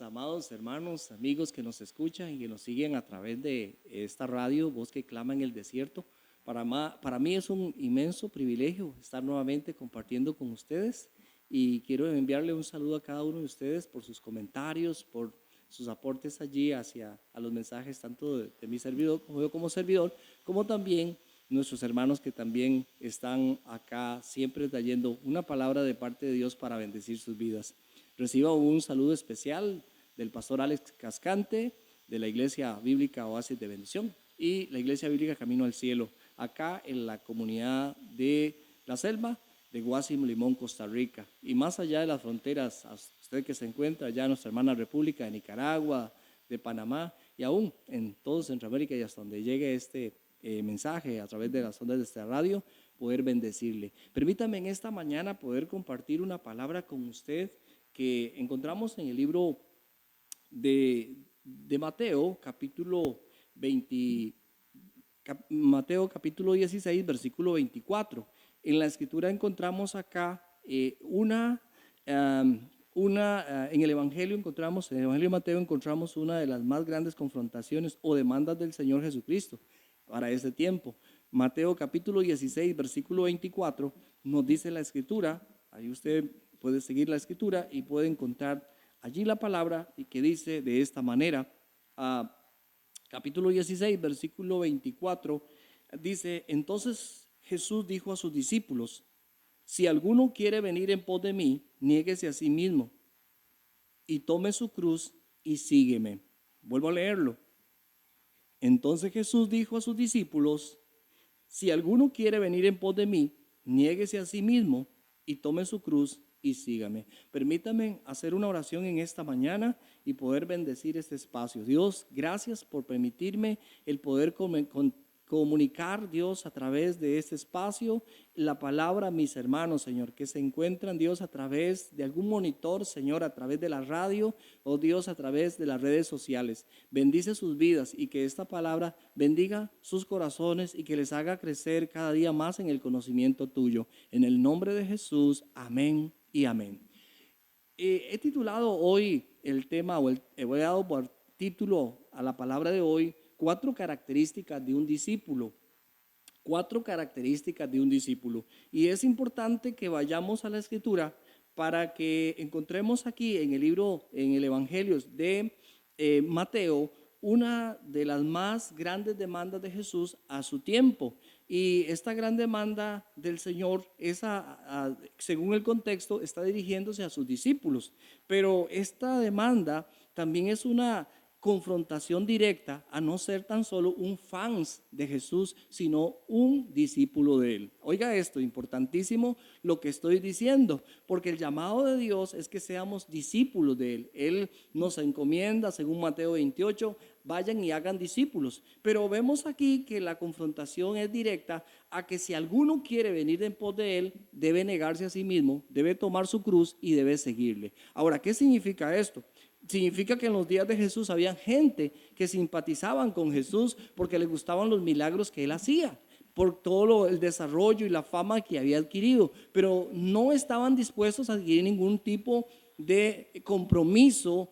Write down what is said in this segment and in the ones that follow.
Amados hermanos, amigos que nos escuchan y que nos siguen a través de esta radio, Voz que Clama en el Desierto. Para mí es un inmenso privilegio estar nuevamente compartiendo con ustedes y quiero enviarle un saludo a cada uno de ustedes por sus comentarios, por sus aportes allí a los mensajes tanto de mi servidor, como yo como servidor, como también nuestros hermanos que también están acá siempre trayendo una palabra de parte de Dios para bendecir sus vidas. Reciba un saludo especial del pastor Alex Cascante de la Iglesia Bíblica Oasis de Bendición y la Iglesia Bíblica Camino al Cielo, acá en la comunidad de La Selva de Guásimo, Limón, Costa Rica. Y más allá de las fronteras, a usted que se encuentra allá en nuestra hermana República de Nicaragua, de Panamá y aún en todo Centroamérica y hasta donde llegue este mensaje a través de las ondas de esta radio, poder bendecirle. Permítame en esta mañana poder compartir una palabra con usted que encontramos en el libro de Mateo, Mateo capítulo 16, versículo 24. En la escritura encontramos acá en el Evangelio de Mateo encontramos una de las más grandes confrontaciones o demandas del Señor Jesucristo para ese tiempo. Mateo capítulo 16, versículo 24, nos dice la escritura, ahí usted puede seguir la escritura y puede encontrar allí la palabra y que dice de esta manera, capítulo 16, versículo 24, dice: entonces Jesús dijo a sus discípulos: si alguno quiere venir en pos de mí, niéguese a sí mismo y tome su cruz y sígueme. Vuelvo a leerlo. Entonces Jesús dijo a sus discípulos: si alguno quiere venir en pos de mí, niéguese a sí mismo y tome su cruz y sígame. Permítame hacer una oración en esta mañana y poder bendecir este espacio. Dios, gracias por permitirme el poder comunicar, Dios, a través de este espacio, la palabra a mis hermanos, Señor, que se encuentran, Dios, a través de algún monitor, Señor, a través de la radio, o Dios, a través de las redes sociales. Bendice sus vidas y que esta palabra bendiga sus corazones y que les haga crecer cada día más en el conocimiento tuyo. En el nombre de Jesús, amén y amén. He titulado hoy el tema, he dado por título a la palabra de hoy, 4 características de un discípulo. 4 características de un discípulo. Y es importante que vayamos a la escritura para que encontremos aquí en el Evangelio de Mateo, una de las más grandes demandas de Jesús a su tiempo. Y esta gran demanda del Señor, según el contexto, está dirigiéndose a sus discípulos. Pero esta demanda también es una confrontación directa a no ser tan solo un fans de Jesús, sino un discípulo de él. Oiga esto, importantísimo lo que estoy diciendo, porque el llamado de Dios es que seamos discípulos de él. Él nos encomienda, según Mateo 28, vayan y hagan discípulos. Pero vemos aquí que la confrontación es directa a que si alguno quiere venir en pos de él, debe negarse a sí mismo, debe tomar su cruz y debe seguirle. Ahora, ¿qué significa esto? Significa que en los días de Jesús había gente que simpatizaban con Jesús porque les gustaban los milagros que él hacía, por todo el desarrollo y la fama que había adquirido, pero no estaban dispuestos a adquirir ningún tipo de compromiso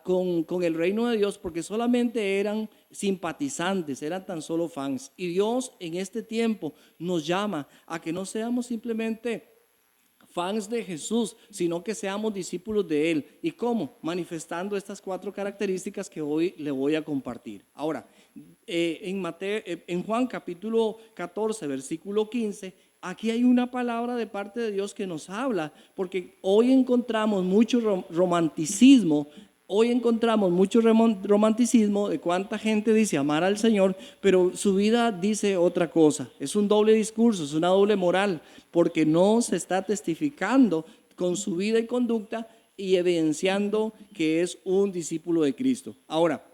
con el reino de Dios, porque solamente eran simpatizantes, eran tan solo fans. Y Dios en este tiempo nos llama a que no seamos simplemente fans de Jesús, sino que seamos discípulos de Él. ¿Y cómo? Manifestando estas 4 características que hoy le voy a compartir. Ahora, en Juan capítulo 14, versículo 15, aquí hay una palabra de parte de Dios que nos habla, porque hoy encontramos mucho romanticismo. Hoy encontramos mucho romanticismo de cuánta gente dice amar al Señor, pero su vida dice otra cosa. Es un doble discurso, es una doble moral, porque no se está testificando con su vida y conducta y evidenciando que es un discípulo de Cristo. Ahora,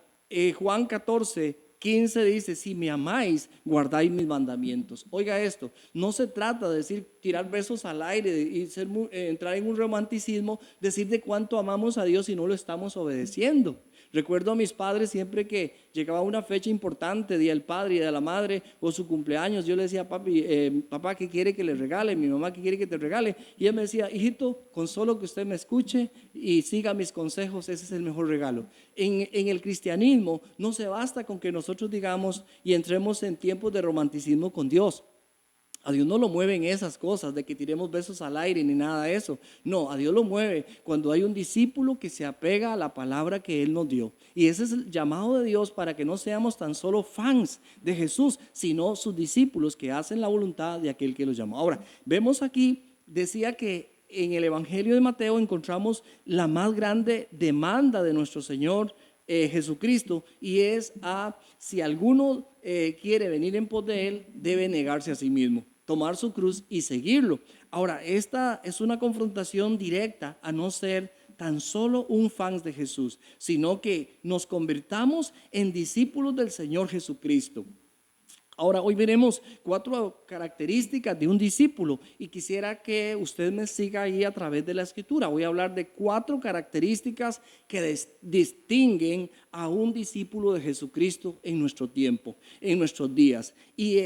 Juan 14, 15 dice: si me amáis, guardáis mis mandamientos. Oiga esto, no se trata de decir tirar besos al aire y entrar en un romanticismo, decir de cuánto amamos a Dios y no lo estamos obedeciendo. Recuerdo a mis padres siempre que llegaba una fecha importante, Día del Padre y de la Madre o su cumpleaños, yo le decía, papá, ¿qué quiere que le regale? Mi mamá, ¿qué quiere que te regale? Y ella me decía, hijito, con solo que usted me escuche y siga mis consejos, ese es el mejor regalo. En el cristianismo no se basta con que nosotros digamos y entremos en tiempos de romanticismo con Dios. A Dios no lo mueven esas cosas de que tiremos besos al aire ni nada de eso. No, a Dios lo mueve cuando hay un discípulo que se apega a la palabra que Él nos dio. Y ese es el llamado de Dios para que no seamos tan solo fans de Jesús, sino sus discípulos que hacen la voluntad de aquel que los llamó. Ahora, vemos aquí, decía que en el Evangelio de Mateo encontramos la más grande demanda de nuestro Señor Jesucristo, y es si alguno quiere venir en pos de Él, debe negarse a sí mismo, tomar su cruz y seguirlo. Ahora, esta es una confrontación directa a no ser tan solo un fan de Jesús, sino que nos convirtamos en discípulos del Señor Jesucristo. Ahora, hoy veremos 4 características de un discípulo y quisiera que usted me siga ahí a través de la escritura. Voy a hablar de 4 características que distinguen a un discípulo de Jesucristo en nuestro tiempo, en nuestros días. Y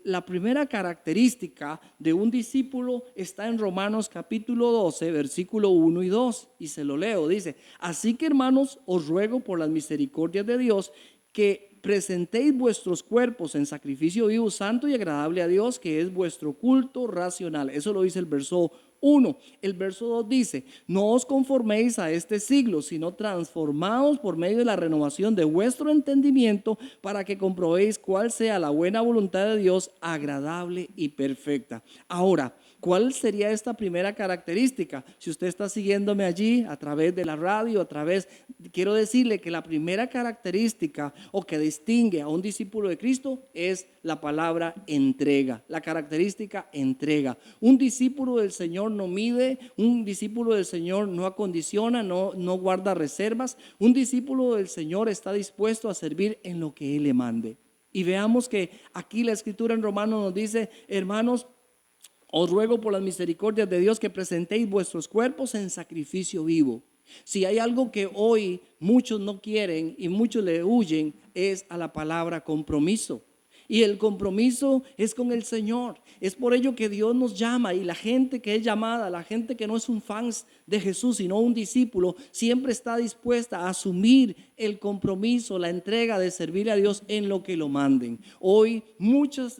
la primera característica de un discípulo está en Romanos capítulo 12, versículo 1 y 2, y se lo leo. Dice, así que hermanos, os ruego por las misericordias de Dios que presentéis vuestros cuerpos en sacrificio vivo, santo y agradable a Dios, que es vuestro culto racional. Eso lo dice el verso 1. El verso 2 dice, no os conforméis a este siglo, sino transformaos por medio de la renovación de vuestro entendimiento, para que comprobéis cuál sea la buena voluntad de Dios, agradable y perfecta. Ahora, ¿cuál sería esta primera característica? Si usted está siguiéndome allí a través de la radio, quiero decirle que la primera característica o que distingue a un discípulo de Cristo es la palabra entrega, la característica entrega. Un discípulo del Señor no mide, un discípulo del Señor no acondiciona, no guarda reservas. Un discípulo del Señor está dispuesto a servir en lo que Él le mande. Y veamos que aquí la escritura en Romanos nos dice, hermanos, os ruego por las misericordias de Dios que presentéis vuestros cuerpos en sacrificio vivo. Si hay algo que hoy muchos no quieren y muchos le huyen, es a la palabra compromiso. Y el compromiso es con el Señor. Es por ello que Dios nos llama, y la gente que es llamada, la gente que no es un fan de Jesús, sino un discípulo, siempre está dispuesta a asumir el compromiso, la entrega de servir a Dios en lo que lo manden. Hoy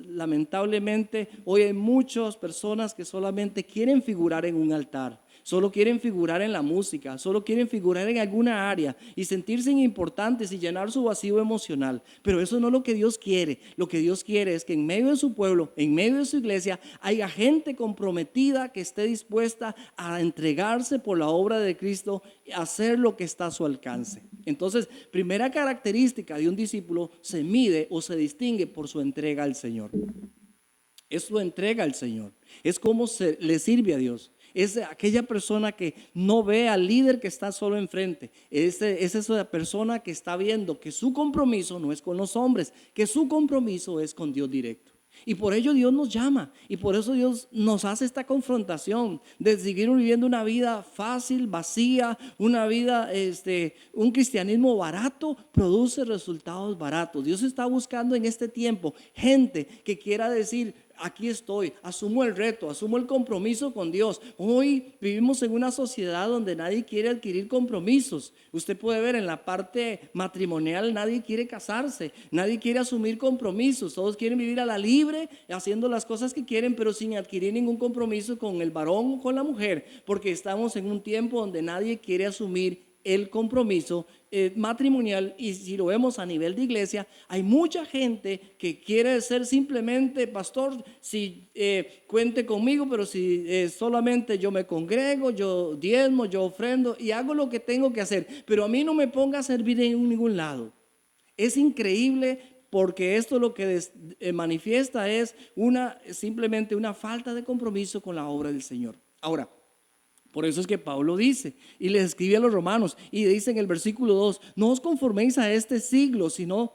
lamentablemente, hay muchas personas que solamente quieren figurar en un altar. Solo quieren figurar en la música, solo quieren figurar en alguna área y sentirse importantes y llenar su vacío emocional. Pero eso no es lo que Dios quiere. Lo que Dios quiere es que en medio de su pueblo, en medio de su iglesia, haya gente comprometida que esté dispuesta a entregarse por la obra de Cristo y hacer lo que está a su alcance. Entonces, primera característica de un discípulo se mide o se distingue por su entrega al Señor. Es su entrega al Señor. Es cómo le sirve a Dios. Es aquella persona que no ve al líder que está solo enfrente. Es esa persona que está viendo que su compromiso no es con los hombres, que su compromiso es con Dios directo. Y por ello Dios nos llama, y por eso Dios nos hace esta confrontación de seguir viviendo una vida fácil, vacía, una vida, un cristianismo barato produce resultados baratos. Dios está buscando en este tiempo gente que quiera decir, aquí estoy, asumo el reto, asumo el compromiso con Dios. Hoy vivimos en una sociedad donde nadie quiere adquirir compromisos. Usted puede ver en la parte matrimonial, nadie quiere casarse, nadie quiere asumir compromisos. Todos quieren vivir a la libre, haciendo las cosas que quieren, pero sin adquirir ningún compromiso con el varón o con la mujer, porque estamos en un tiempo donde nadie quiere asumir el compromiso matrimonial. Y si lo vemos a nivel de iglesia, hay mucha gente que quiere ser simplemente pastor, si cuente conmigo, pero si solamente yo me congrego, yo diezmo, yo ofrendo y hago lo que tengo que hacer, pero a mí no me ponga a servir en ningún lado. Es increíble, porque esto lo que manifiesta es simplemente una falta de compromiso con la obra del Señor. Ahora, Por eso es que Pablo dice, y les escribe a los romanos, y dice en el versículo 2, no os conforméis a este siglo, sino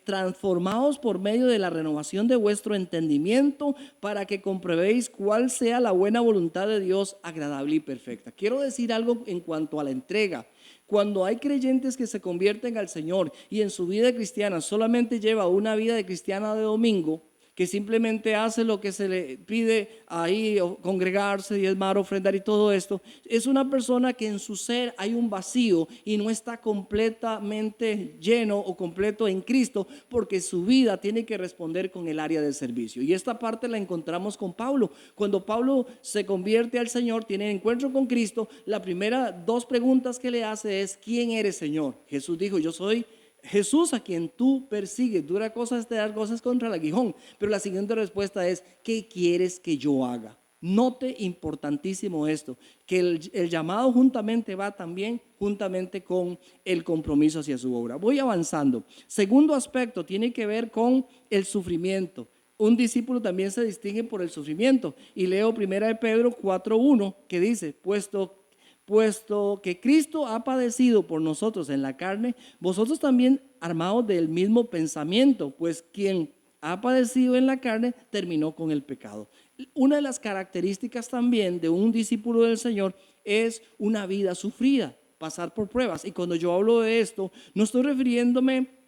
transformaos por medio de la renovación de vuestro entendimiento, para que comprobéis cuál sea la buena voluntad de Dios, agradable y perfecta. Quiero decir algo en cuanto a la entrega. Cuando hay creyentes que se convierten al Señor y en su vida cristiana solamente lleva una vida de cristiana de domingo, que simplemente hace lo que se le pide ahí, congregarse, diezmar, ofrendar y todo esto, es una persona que en su ser hay un vacío y no está completamente lleno o completo en Cristo, porque su vida tiene que responder con el área de servicio. Y esta parte la encontramos con Pablo. Cuando Pablo se convierte al Señor, tiene encuentro con Cristo, la primera dos preguntas que le hace es: ¿quién eres, Señor? Jesús dijo: yo soy Jesús a quien tú persigues. Dura cosa es dar cosas contra el aguijón. Pero la siguiente respuesta es: ¿qué quieres que yo haga? Note importantísimo esto, que el llamado juntamente va también juntamente con el compromiso hacia su obra. Voy avanzando. Segundo aspecto tiene que ver con el sufrimiento. Un discípulo también se distingue por el sufrimiento. Y leo 1 de Pedro 4:1 que dice: puesto que Cristo ha padecido por nosotros en la carne, vosotros también armados del mismo pensamiento, pues quien ha padecido en la carne terminó con el pecado. Una de las características también de un discípulo del Señor es una vida sufrida, pasar por pruebas. Y cuando yo hablo de esto, no estoy refiriéndome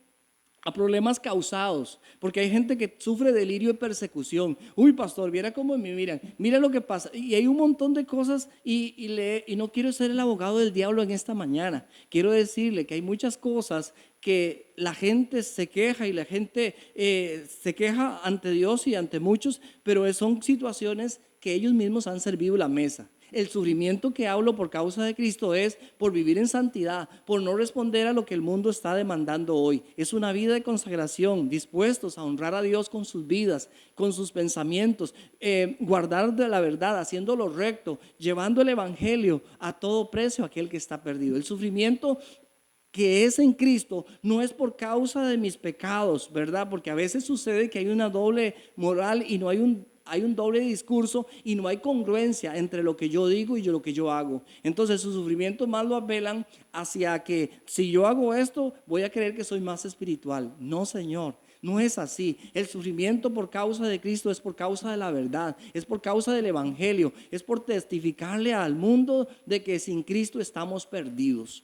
a problemas causados, porque hay gente que sufre delirio de persecución. Uy, pastor, viera cómo me miran, mira lo que pasa. Y hay un montón de cosas y no quiero ser el abogado del diablo en esta mañana. Quiero decirle que hay muchas cosas que la gente se queja y la gente se queja ante Dios y ante muchos, pero son situaciones que ellos mismos han servido la mesa. El sufrimiento que hablo por causa de Cristo es por vivir en santidad, por no responder a lo que el mundo está demandando hoy. Es una vida de consagración, dispuestos a honrar a Dios con sus vidas, con sus pensamientos, guardar de la verdad, haciendo lo recto, llevando el evangelio a todo precio a aquel que está perdido. El sufrimiento que es en Cristo no es por causa de mis pecados, ¿verdad? Porque a veces sucede que hay una doble moral y hay un doble discurso y no hay congruencia entre lo que yo digo y lo que yo hago. Entonces sus sufrimientos más lo apelan hacia que si yo hago esto voy a creer que soy más espiritual. No, Señor, no es así. El sufrimiento por causa de Cristo es por causa de la verdad, es por causa del evangelio, es por testificarle al mundo de que sin Cristo estamos perdidos.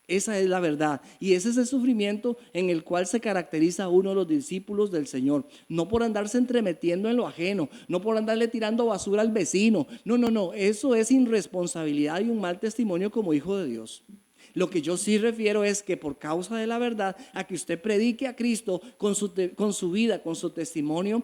Esa es la verdad, y ese es el sufrimiento en el cual se caracteriza uno de los discípulos del Señor. No por andarse entremetiendo en lo ajeno, no por andarle tirando basura al vecino. No, eso es irresponsabilidad y un mal testimonio como hijo de Dios. Lo que yo sí refiero es que por causa de la verdad, a que usted predique a Cristo con su vida, con su testimonio,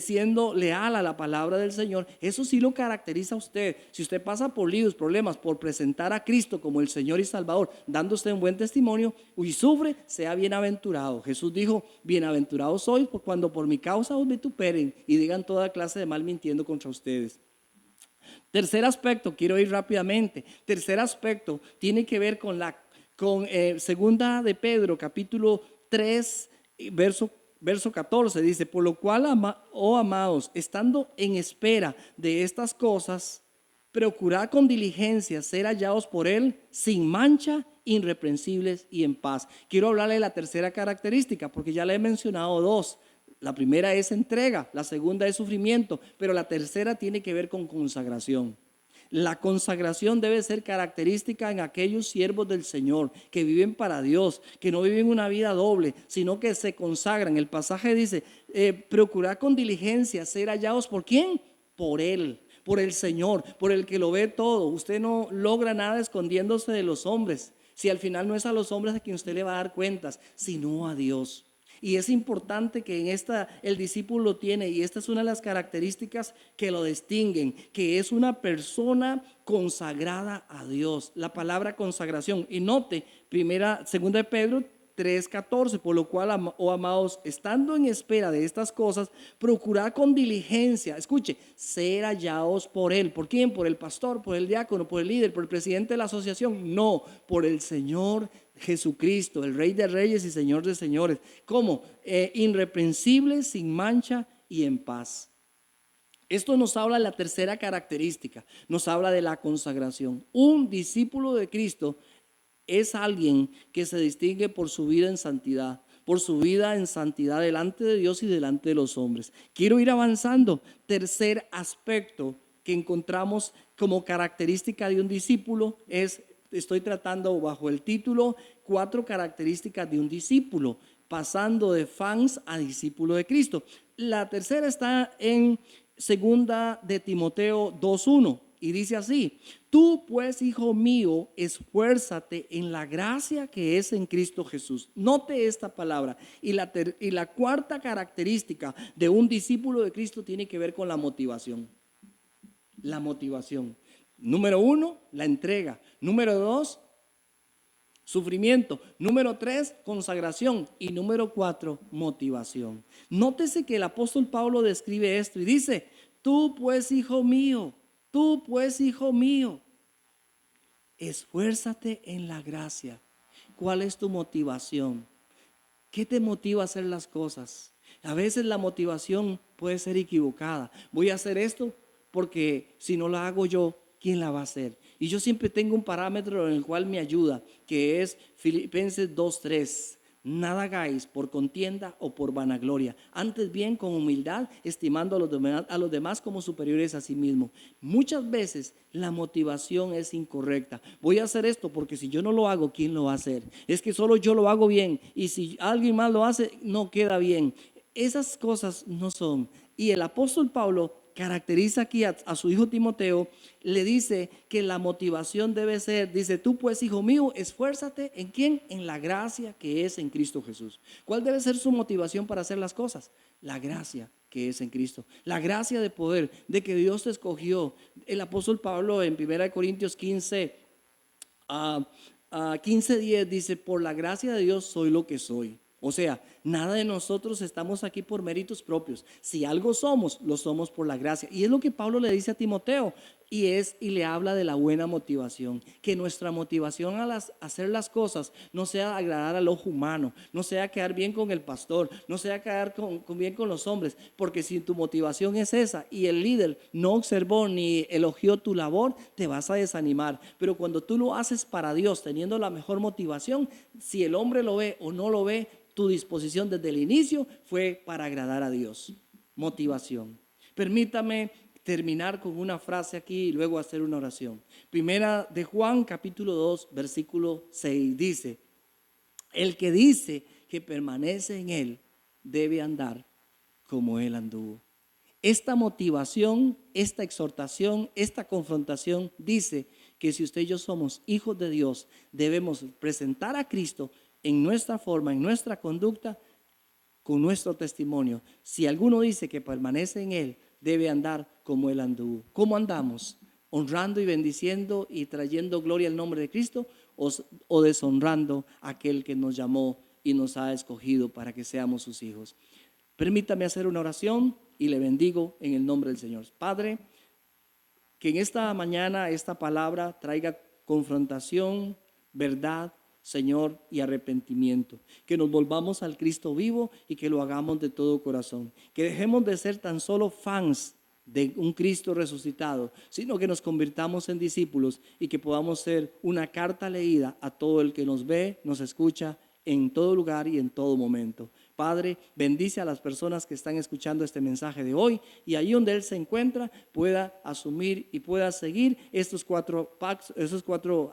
siendo leal a la palabra del Señor, eso sí lo caracteriza a usted. Si usted pasa por líos, problemas, por presentar a Cristo como el Señor y Salvador, dando usted un buen testimonio y sufre, sea bienaventurado. Jesús dijo: bienaventurados sois cuando por mi causa os vituperen y digan toda clase de mal mintiendo contra ustedes. Tercer aspecto, quiero ir rápidamente. Tercer aspecto tiene que ver con segunda de Pedro, capítulo 3, verso 14. Dice: por lo cual, oh amados, estando en espera de estas cosas, procurad con diligencia ser hallados por Él sin mancha, irreprensibles y en paz. Quiero hablarle de la tercera característica, porque ya le he mencionado dos. La primera es entrega, la segunda es sufrimiento, pero la tercera tiene que ver con consagración. La consagración debe ser característica en aquellos siervos del Señor que viven para Dios, que no viven una vida doble, sino que se consagran. El pasaje dice: procurad con diligencia ser hallados ¿por quién? Por Él, por el Señor, por el que lo ve todo. Usted no logra nada escondiéndose de los hombres, si al final no es a los hombres a quien usted le va a dar cuentas, sino a Dios. Y es importante que en esta el discípulo lo tiene, y esta es una de las características que lo distinguen, que es una persona consagrada a Dios. La palabra consagración. Y note, segunda de Pedro 3:14, por lo cual, oh amados, estando en espera de estas cosas, procurad con diligencia, escuche, ser hallados por Él. ¿Por quién? ¿Por el pastor, por el diácono, por el líder, por el presidente de la asociación? No, por el Señor Jesucristo, el Rey de Reyes y Señor de Señores. ¿Cómo? Irreprensibles, sin mancha y en paz. Esto nos habla de la tercera característica, nos habla de la consagración. Un discípulo de Cristo es alguien que se distingue por su vida en santidad, por su vida en santidad delante de Dios y delante de los hombres. Quiero ir avanzando. Tercer aspecto que encontramos como característica de un discípulo estoy tratando bajo el título 4 características de un discípulo, pasando de fans a discípulo de Cristo. La tercera está en segunda de Timoteo 2:1 y dice así: tú pues, hijo mío, esfuérzate en la gracia que es en Cristo Jesús. Note esta palabra. Y la cuarta característica de un discípulo de Cristo tiene que ver con la motivación. La motivación. Número 1, la entrega. Número 2, sufrimiento. Número 3, consagración. Y número 4, motivación. Nótese que el apóstol Pablo describe esto y dice: tú pues, hijo mío, esfuérzate en la gracia. ¿Cuál es tu motivación? ¿Qué te motiva a hacer las cosas? A veces la motivación puede ser equivocada. Voy a hacer esto porque si no la hago yo, ¿quién la va a hacer? Y yo siempre tengo un parámetro en el cual me ayuda, que es Filipenses 2:3. Nada hagáis por contienda o por vanagloria, antes bien con humildad, estimando a los demás como superiores a sí mismo. Muchas veces la motivación es incorrecta. Voy a hacer esto porque si yo no lo hago, ¿quién lo va a hacer? Es que solo yo lo hago bien y si alguien más lo hace, no queda bien. Esas cosas no son. Y el apóstol Pablo caracteriza aquí a su hijo Timoteo, le dice que la motivación debe ser, dice: tú pues, hijo mío, esfuérzate ¿en quién? En la gracia que es en Cristo Jesús. ¿Cuál debe ser su motivación para hacer las cosas? La gracia que es en Cristo, la gracia de poder, de que Dios te escogió. El apóstol Pablo en 1 Corintios 15:10 dice: por la gracia de Dios soy lo que soy. O sea, nada de nosotros estamos aquí por méritos propios. Si algo somos, lo somos por la gracia. Y es lo que Pablo le dice a Timoteo. Y le habla de la buena motivación. Que nuestra motivación a hacer las cosas no sea agradar al ojo humano, no sea quedar bien con el pastor, no sea quedar bien con los hombres. Porque si tu motivación es esa y el líder no observó ni elogió tu labor, te vas a desanimar. Pero cuando tú lo haces para Dios, teniendo la mejor motivación, si el hombre lo ve o no lo ve, tu disposición desde el inicio fue para agradar a Dios. Motivación. Permítame terminar con una frase aquí y luego hacer una oración. Primera de Juan, capítulo 2, versículo 6, dice: el que dice que permanece en él debe andar como él anduvo. Esta motivación, esta exhortación, esta confrontación dice que si usted y yo somos hijos de Dios, debemos presentar a Cristo en nuestra forma, en nuestra conducta, con nuestro testimonio. Si alguno dice que permanece en él, debe andar como él anduvo. ¿Cómo andamos? ¿Honrando y bendiciendo y trayendo gloria al nombre de Cristo o deshonrando a aquel que nos llamó y nos ha escogido para que seamos sus hijos? Permítame hacer una oración y le bendigo en el nombre del Señor. Padre, que en esta mañana esta palabra traiga confrontación, verdad, Señor, y arrepentimiento. Que nos volvamos al Cristo vivo y que lo hagamos de todo corazón. Que dejemos de ser tan solo fans de un Cristo resucitado, sino que nos convirtamos en discípulos y que podamos ser una carta leída a todo el que nos ve, nos escucha en todo lugar y en todo momento. Padre, bendice a las personas que están escuchando este mensaje de hoy y ahí donde Él se encuentra pueda asumir y pueda seguir esos cuatro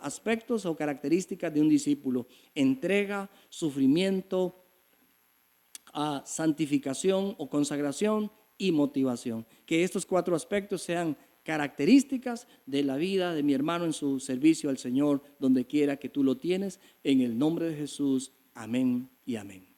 aspectos o características de un discípulo: entrega, sufrimiento, santificación o consagración y motivación. Que estos 4 aspectos sean características de la vida de mi hermano en su servicio al Señor, donde quiera que tú lo tienes, en el nombre de Jesús. Amén y amén.